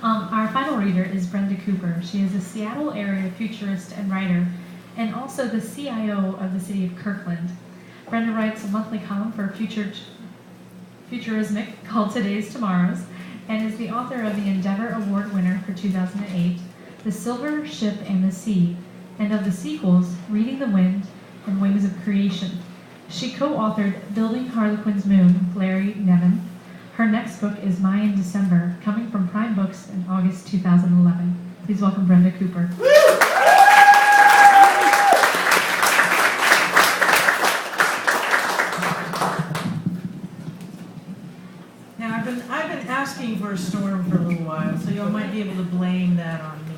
Our final reader is Brenda Cooper. She is a Seattle area futurist and writer, and also the CIO of the city of Kirkland. Brenda writes a monthly column for Futurismic called Today's Tomorrows, and is the author of the Endeavor Award winner for 2008, The Silver Ship and the Sea, and of the sequels, Reading the Wind and Wings of Creation. She co-authored Building Harlequin's Moon, Larry Nevin. Her next book is Mayan December, coming from Prime Books in August 2011. Please welcome Brenda Cooper. Now, I've been asking for a storm for a little while, so y'all might be able to blame that on me.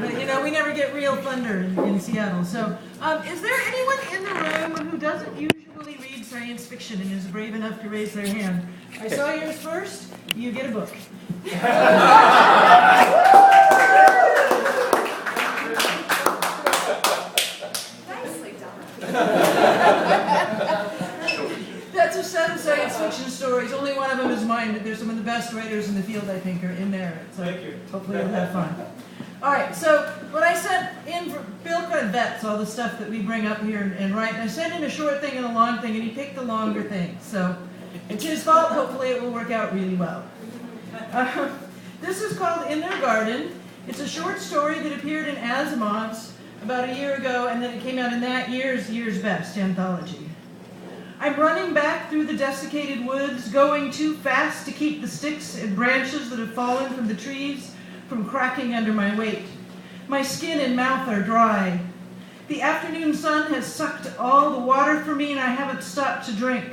But you know, we never get real thunder in Seattle. So, is there anyone in the room who doesn't usually read science fiction and is brave enough to raise their hand? I saw yours first. You get a book. Nicely done. That's a set of science fiction stories. Only one of them is mine, but there's some of the best writers in the field, I think, are in there. So Thank you. Hopefully you'll have fun. All right, so when I sent in for Bill kind of vets all the stuff that we bring up here and write, and I sent in a short thing and a long thing, and he picked the longer thing. So it's his fault. Hopefully it will work out really well. This is called In Their Garden. It's a short story that appeared in ASIMOV'S about a year ago, and then it came out in that year's Best anthology. I'm running back through the desiccated woods, going too fast to keep the sticks and branches that have fallen from the trees from cracking under my weight. My skin and mouth are dry. The afternoon sun has sucked all the water from me, and I haven't stopped to drink.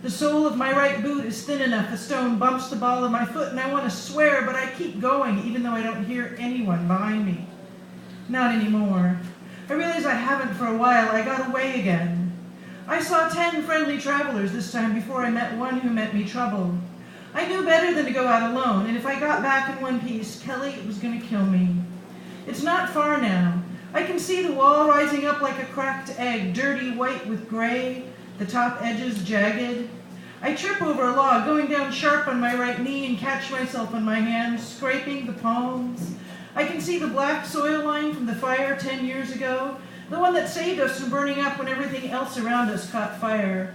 The sole of my right boot is thin enough a stone bumps the ball of my foot, and I want to swear, but I keep going, even though I don't hear anyone behind me. Not anymore. I realize I haven't for a while. I got away again. I saw 10 friendly travelers this time before I met one who meant me trouble. I knew better than to go out alone, and if I got back in one piece, Kelly was going to kill me. It's not far now. I can see the wall rising up like a cracked egg, dirty white with gray, the top edges jagged. I trip over a log, going down sharp on my right knee, and catch myself on my hands, scraping the palms. I can see the black soil line from the fire 10 years ago, the one that saved us from burning up when everything else around us caught fire.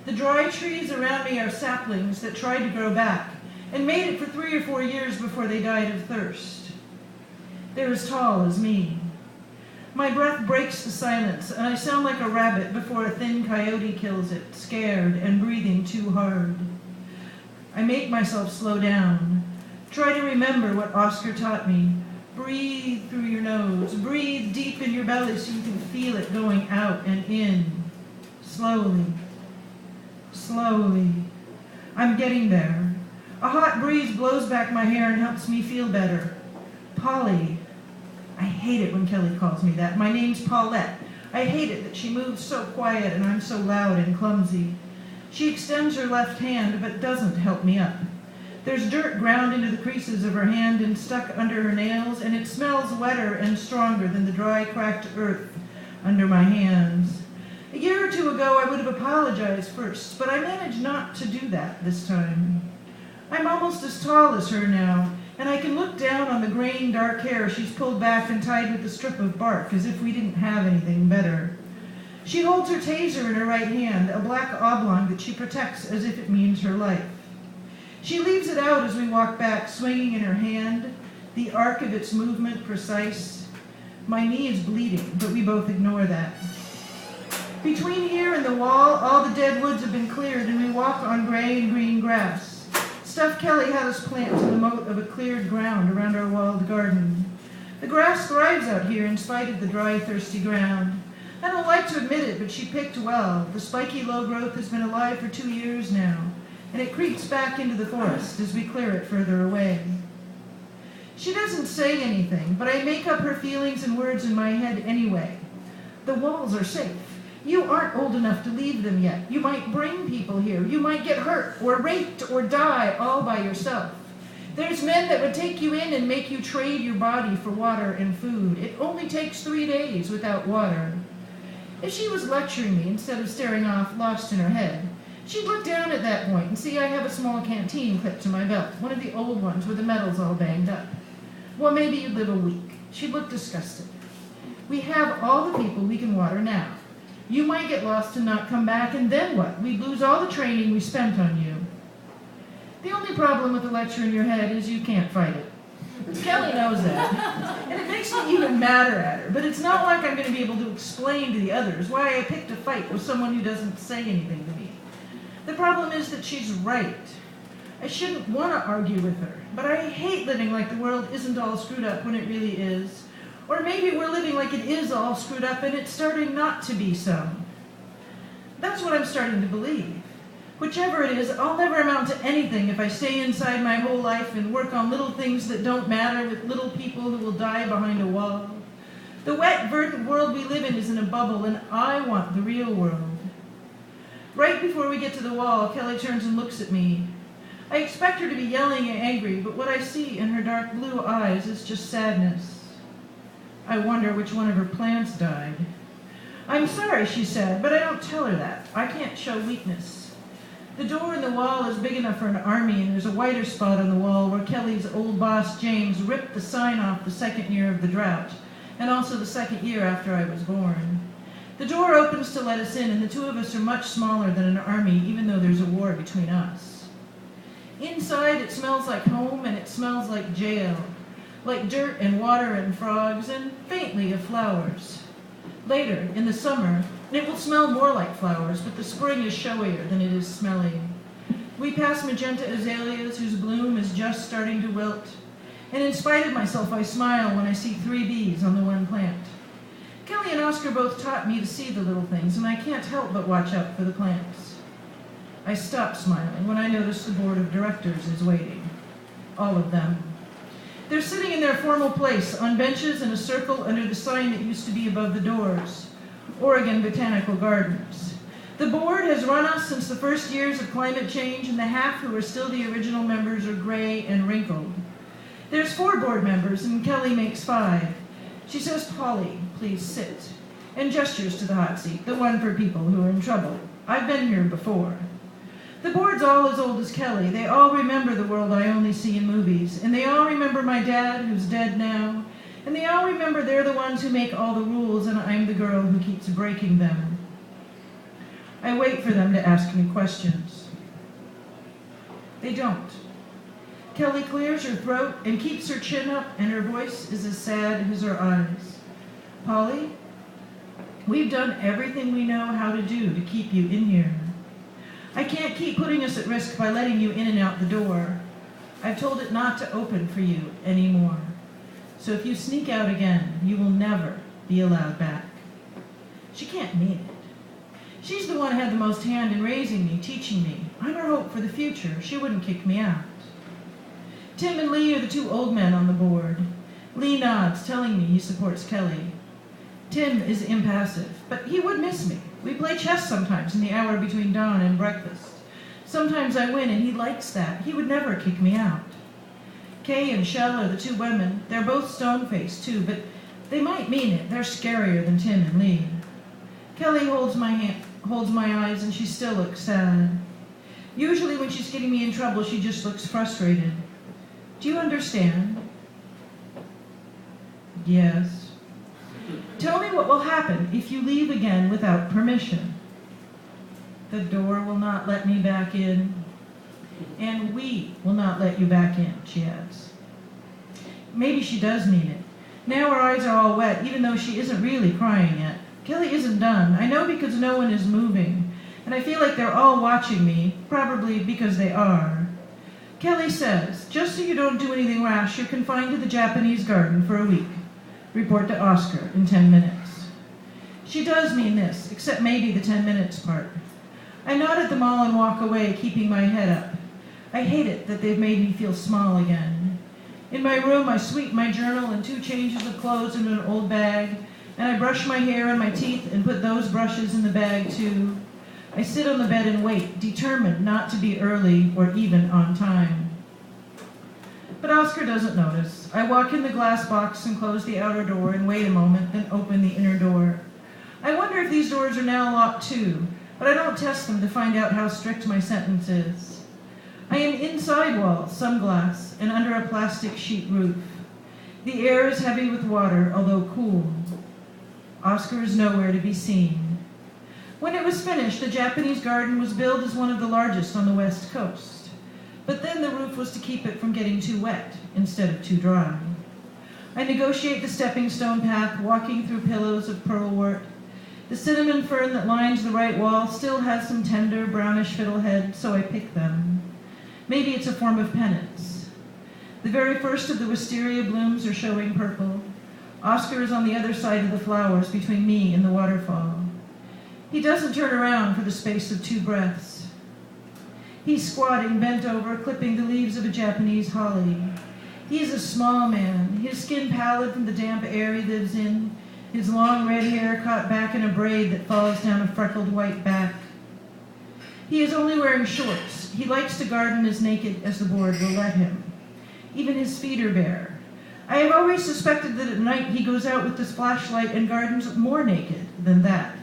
The dry trees around me are saplings that tried to grow back and made it for 3 or 4 years before they died of thirst. They're as tall as me. My breath breaks the silence, and I sound like a rabbit before a thin coyote kills it, scared and breathing too hard. I make myself slow down. Try to remember what Oscar taught me. Breathe through your nose. Breathe deep in your belly so you can feel it going out and in. Slowly. Slowly. I'm getting there. A hot breeze blows back my hair and helps me feel better. Polly. I hate it when Kelly calls me that. My name's Paulette. I hate it that she moves so quiet and I'm so loud and clumsy. She extends her left hand but doesn't help me up. There's dirt ground into the creases of her hand and stuck under her nails, and it smells wetter and stronger than the dry, cracked earth under my hands. A year or two ago, I would have apologized first, but I managed not to do that this time. I'm almost as tall as her now, and I can look down on the graying dark hair she's pulled back and tied with a strip of bark, as if we didn't have anything better. She holds her taser in her right hand, a black oblong that she protects as if it means her life. She leaves it out as we walk back, swinging in her hand, the arc of its movement precise. My knee is bleeding, but we both ignore that. Between here and the wall, all the dead woods have been cleared, and we walk on gray and green grass. Stuff Kelly had us plant in the moat of a cleared ground around our walled garden. The grass thrives out here in spite of the dry, thirsty ground. I don't like to admit it, but she picked well. The spiky low growth has been alive for 2 years now, and it creeps back into the forest as we clear it further away. She doesn't say anything, but I make up her feelings and words in my head anyway. The walls are safe. You aren't old enough to leave them yet. You might bring people here. You might get hurt or raped or die all by yourself. There's men that would take you in and make you trade your body for water and food. It only takes 3 days without water. If she was lecturing me instead of staring off, lost in her head, she'd look down at that point and see I have a small canteen clipped to my belt, one of the old ones with the medals all banged up. Well, maybe you'd live a week. She looked disgusted. We have all the people we can water now. You might get lost and not come back, and then what? We'd lose all the training we spent on you. The only problem with the lecture in your head is you can't fight it. Kelly knows that, and it makes me even madder at her, but it's not like I'm going to be able to explain to the others why I picked a fight with someone who doesn't say anything to me. The problem is that she's right. I shouldn't want to argue with her, but I hate living like the world isn't all screwed up when it really is. Or maybe we're living like it is all screwed up and it's starting not to be so. That's what I'm starting to believe. Whichever it is, I'll never amount to anything if I stay inside my whole life and work on little things that don't matter with little people who will die behind a wall. The wet, verdant world we live in is in a bubble, and I want the real world. Right before we get to the wall, Kelly turns and looks at me. I expect her to be yelling and angry, but what I see in her dark blue eyes is just sadness. I wonder which one of her plants died. I'm sorry, she said, but I don't tell her that. I can't show weakness. The door in the wall is big enough for an army, and there's a whiter spot on the wall where Kelly's old boss, James, ripped the sign off the second year of the drought, and also the second year after I was born. The door opens to let us in, and the two of us are much smaller than an army, even though there's a war between us. Inside, it smells like home, and it smells like jail, like dirt and water and frogs, and faintly of flowers. Later, in the summer, it will smell more like flowers, but the spring is showier than it is smelly. We pass magenta azaleas whose bloom is just starting to wilt, and in spite of myself, I smile when I see 3 bees on the one plant. Kelly and Oscar both taught me to see the little things, and I can't help but watch out for the plants. I stop smiling when I notice the board of directors is waiting. All of them. They're sitting in their formal place on benches in a circle under the sign that used to be above the doors, Oregon Botanical Gardens. The board has run us since the first years of climate change, and the half who are still the original members are gray and wrinkled. There's 4 board members, and Kelly makes 5. She says, "Polly, please sit," and gestures to the hot seat, the one for people who are in trouble. I've been here before. The board's all as old as Kelly. They all remember the world I only see in movies, and they all remember my dad, who's dead now, and they all remember they're the ones who make all the rules, and I'm the girl who keeps breaking them. I wait for them to ask me questions. They don't. Kelly clears her throat and keeps her chin up, and her voice is as sad as her eyes. "Polly, we've done everything we know how to do to keep you in here. I can't keep putting us at risk by letting you in and out the door. I've told it not to open for you anymore. So if you sneak out again, you will never be allowed back." She can't mean it. She's the one who had the most hand in raising me, teaching me. I'm her hope for the future. She wouldn't kick me out. Tim and Lee are the 2 old men on the board. Lee nods, telling me he supports Kelly. Tim is impassive, but he would miss me. We play chess sometimes in the hour between dawn and breakfast. Sometimes I win, and he likes that. He would never kick me out. Kay and Shell are the 2 women. They're both stone-faced, too, but they might mean it. They're scarier than Tim and Lee. Kelly holds my eyes, and she still looks sad. Usually when she's getting me in trouble, she just looks frustrated. "Do you understand?" "Yes." "Tell me what will happen if you leave again without permission." "The door will not let me back in, and we will not let you back in," she adds. Maybe she does mean it. Now her eyes are all wet, even though she isn't really crying yet. Kelly isn't done. I know because no one is moving, and I feel like they're all watching me, probably because they are. Kelly says, "Just so you don't do anything rash, you're confined to the Japanese garden for a week. Report to Oscar in 10 minutes. She does mean this, except maybe the 10 minutes part. I nod at them all and walk away, keeping my head up. I hate it that they've made me feel small again. In my room, I sweep my journal and 2 changes of clothes into an old bag, and I brush my hair and my teeth and put those brushes in the bag too. I sit on the bed and wait, determined not to be early or even on time. But Oscar doesn't notice. I walk in the glass box and close the outer door and wait a moment, then open the inner door. I wonder if these doors are now locked too, but I don't test them to find out how strict my sentence is. I am inside walls, some glass, and under a plastic sheet roof. The air is heavy with water, although cool. Oscar is nowhere to be seen. When it was finished, the Japanese garden was billed as one of the largest on the West Coast. But then the roof was to keep it from getting too wet instead of too dry. I negotiate the stepping stone path, walking through pillows of pearlwort. The cinnamon fern that lines the right wall still has some tender, brownish fiddlehead, so I pick them. Maybe it's a form of penance. The very first of the wisteria blooms are showing purple. Oscar is on the other side of the flowers between me and the waterfall. He doesn't turn around for the space of 2 breaths. He's squatting, bent over, clipping the leaves of a Japanese holly. He is a small man, his skin pallid from the damp air he lives in, his long red hair caught back in a braid that falls down a freckled white back. He is only wearing shorts. He likes to garden as naked as the board will let him. Even his feet are bare. I have always suspected that at night he goes out with his flashlight and gardens more naked than that.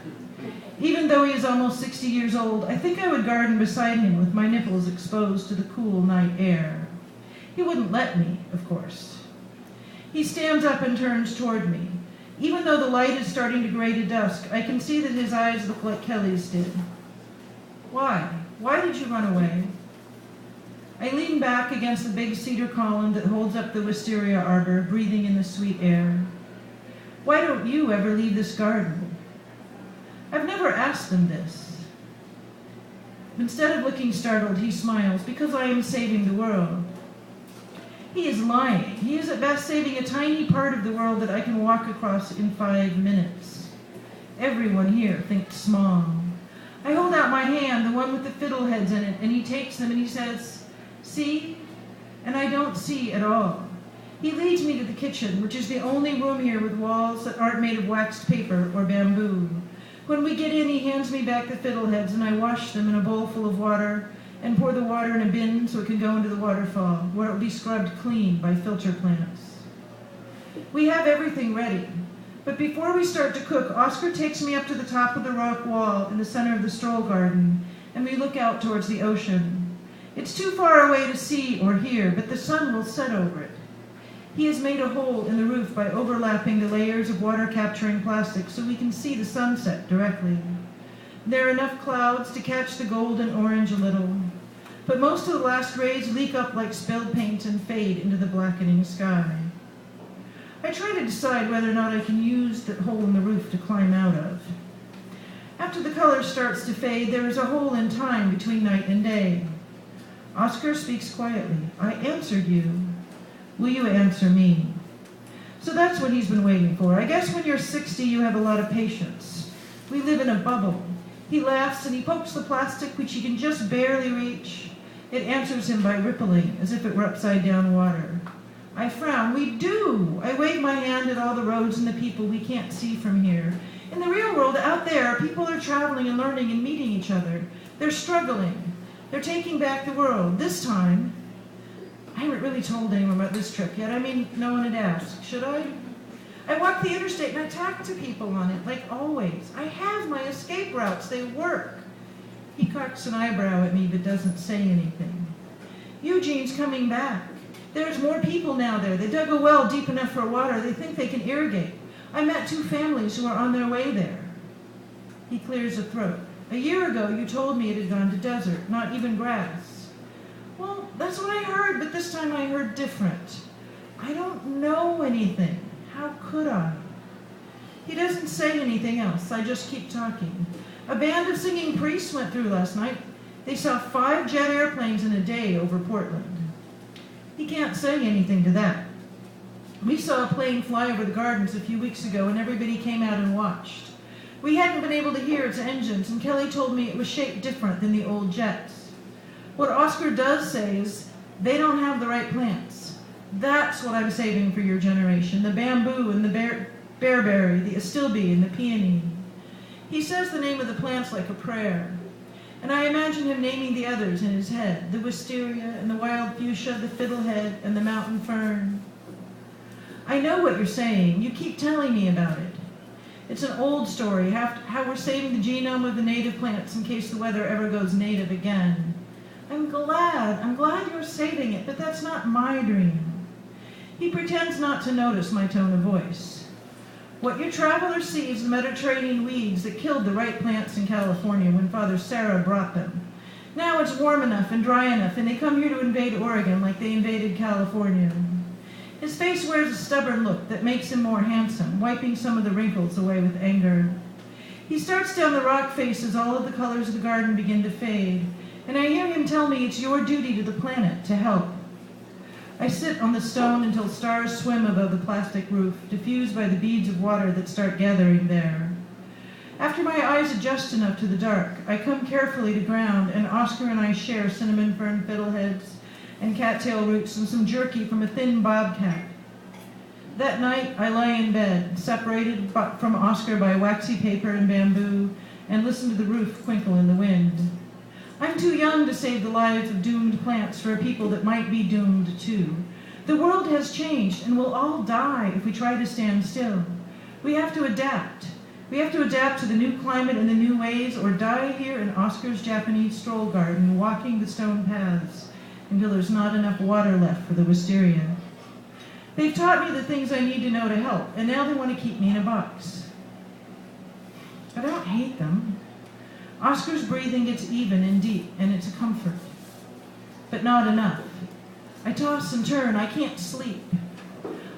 Even though he is almost 60 years old, I think I would garden beside him with my nipples exposed to the cool night air. He wouldn't let me, of course. He stands up and turns toward me. Even though the light is starting to gray to dusk, I can see that his eyes look like Kelly's did. Why? Why did you run away? I lean back against the big cedar column that holds up the wisteria arbor, breathing in the sweet air. Why don't you ever leave this garden? I've never asked them this. Instead of looking startled, he smiles, because I am saving the world. He is lying. He is at best saving a tiny part of the world that I can walk across in 5 minutes. Everyone here thinks small. I hold out my hand, the one with the fiddleheads in it, and he takes them and he says, "See?" And I don't see at all. He leads me to the kitchen, which is the only room here with walls that aren't made of waxed paper or bamboo. When we get in, he hands me back the fiddleheads, and I wash them in a bowl full of water and pour the water in a bin so it can go into the waterfall, where it will be scrubbed clean by filter plants. We have everything ready, but before we start to cook, Oscar takes me up to the top of the rock wall in the center of the stroll garden, and we look out towards the ocean. It's too far away to see or hear, but the sun will set over it. He has made a hole in the roof by overlapping the layers of water-capturing plastic so we can see the sunset directly. There are enough clouds to catch the gold and orange a little, but most of the last rays leak up like spilled paint and fade into the blackening sky. I try to decide whether or not I can use the hole in the roof to climb out of. After the color starts to fade, there is a hole in time between night and day. Oscar speaks quietly. "I answered you. Will you answer me?" So that's what he's been waiting for. I guess when you're 60, you have a lot of patience. We live in a bubble. He laughs and he pokes the plastic, which he can just barely reach. It answers him by rippling, as if it were upside-down water. I frown. We do. I wave my hand at all the roads and the people we can't see from here. In the real world, out there, people are traveling and learning and meeting each other. They're struggling. They're taking back the world. This time, I haven't really told anyone about this trip yet. I mean, no one had asked. Should I? I walk the interstate and I talk to people on it, like always. I have my escape routes. They work. He cocks an eyebrow at me but doesn't say anything. Eugene's coming back. There's more people now there. They dug a well deep enough for water. They think they can irrigate. I met 2 families who are on their way there. He clears a throat. A year ago, you told me it had gone to desert, not even grass. Well, that's what I heard, but this time I heard different. I don't know anything. How could I? He doesn't say anything else. I just keep talking. A band of singing priests went through last night. They saw 5 jet airplanes in a day over Portland. He can't say anything to that. We saw a plane fly over the gardens a few weeks ago, and everybody came out and watched. We hadn't been able to hear its engines, and Kelly told me it was shaped different than the old jets. What Oscar does say is, they don't have the right plants. That's what I'm saving for your generation, the bamboo and the bearberry, the astilbe and the peony. He says the name of the plants like a prayer, and I imagine him naming the others in his head, the wisteria and the wild fuchsia, the fiddlehead and the mountain fern. I know what you're saying. You keep telling me about it. It's an old story, how we're saving the genome of the native plants in case the weather ever goes native again. I'm glad you're saving it, but that's not my dream. He pretends not to notice my tone of voice. What your traveler sees the Mediterranean weeds that killed the right plants in California when Father Sarah brought them. Now it's warm enough and dry enough, and they come here to invade Oregon like they invaded California. His face wears a stubborn look that makes him more handsome, wiping some of the wrinkles away with anger. He starts down the rock face as all of the colors of the garden begin to fade, and I hear him tell me it's your duty to the planet to help. I sit on the stone until stars swim above the plastic roof, diffused by the beads of water that start gathering there. After my eyes adjust enough to the dark, I come carefully to ground, and Oscar and I share cinnamon fern fiddleheads and cattail roots and some jerky from a thin bobcat. That night, I lie in bed, separated from Oscar by waxy paper and bamboo, and listen to the roof twinkle in the wind. I'm too young to save the lives of doomed plants for a people that might be doomed too. The world has changed, and we'll all die if we try to stand still. We have to adapt. We have to adapt to the new climate and the new ways, or die here in Oscar's Japanese stroll garden, walking the stone paths until there's not enough water left for the wisteria. They've taught me the things I need to know to help, and now they want to keep me in a box. But I don't hate them. Oscar's breathing gets even and deep, and it's a comfort. But not enough. I toss and turn. I can't sleep.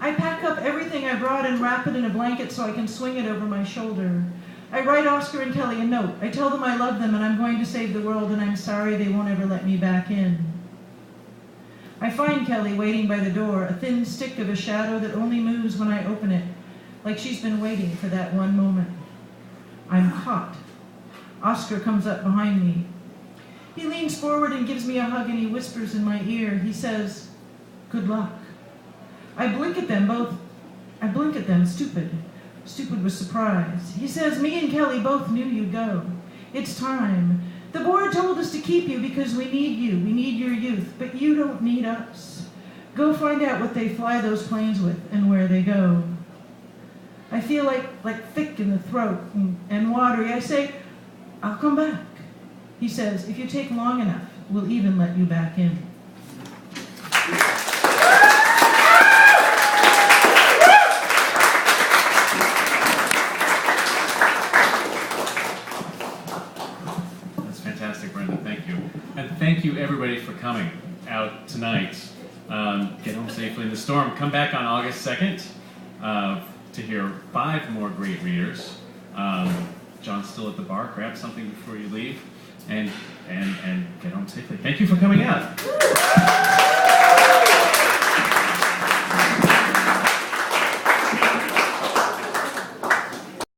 I pack up everything I brought and wrap it in a blanket so I can swing it over my shoulder. I write Oscar and Kelly a note. I tell them I love them and I'm going to save the world and I'm sorry they won't ever let me back in. I find Kelly waiting by the door, a thin stick of a shadow that only moves when I open it, like she's been waiting for that one moment. I'm caught. Oscar comes up behind me. He leans forward and gives me a hug and he whispers in my ear. He says, "Good luck." I blink at them, stupid with surprise. He says, "Me and Kelly both knew you'd go. It's time. The board told us to keep you because we need you. We need your youth, but you don't need us. Go find out what they fly those planes with and where they go." I feel like thick in the throat and watery. I say, "I'll come back." He says, "If you take long enough, we'll even let you back in." That's fantastic, Brenda. Thank you. And thank you, everybody, for coming out tonight. Get home safely in the storm. Come back on August 2nd to hear 5 more great readers. John's still at the bar. Grab something before you leave, and get home safely. Thank you for coming out.